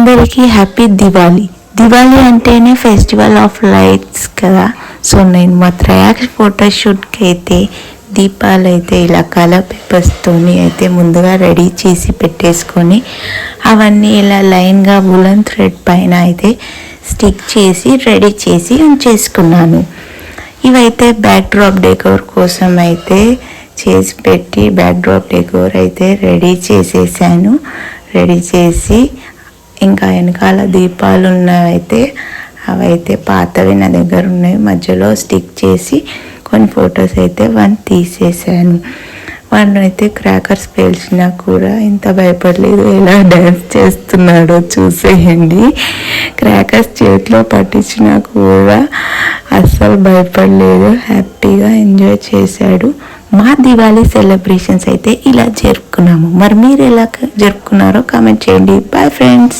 అందరికీ హ్యాపీ దివాళీ. దివాళీ అంటేనే festival of lights కదా. సో నేను మా త్రయాక్ష ఫోటోషూట్కి అయితే దీపాలు అయితే ఇలా కలర్ పేపర్స్తోని అయితే ముందుగా రెడీ చేసి పెట్టేసుకొని అవన్నీ ఇలా లైన్గా వులన్ థ్రెడ్ పైన అయితే స్టిక్ చేసి రెడీ చేసి ఉంచేసుకున్నాను. ఇవైతే బ్యాక్ డ్రాప్ డెకోర్ కోసం అయితే చేసి పెట్టి బ్యాక్ డ్రాప్ డెకోర్ అయితే రెడీ చేసేసాను. రెడీ చేసి ఇంకా వెనకాల దీపాలు ఉన్నవైతే అవైతే పాతవి నా దగ్గర ఉన్నాయి, మధ్యలో స్టిక్ చేసి కొన్ని ఫొటోస్ అయితే తీసేసాను. వాడిని అయితే క్రాకర్స్ పేల్చినా కూడా ఇంత భయపడలేదు, ఎలా డ్యాన్స్ చేస్తున్నాడో చూసేయండి. క్రాకర్స్ చేతిలో పట్టించినా కూడా అస్సలు భయపడలేదు, హ్యాపీగా ఎంజాయ్ చేశాడు. మా దివాళీ సెలబ్రేషన్స్ అయితే ఇలా జరుపుకున్నాము. మరి మీరు ఎలా జరుపుకున్నారో కామెంట్ చేయండి. Bye friends.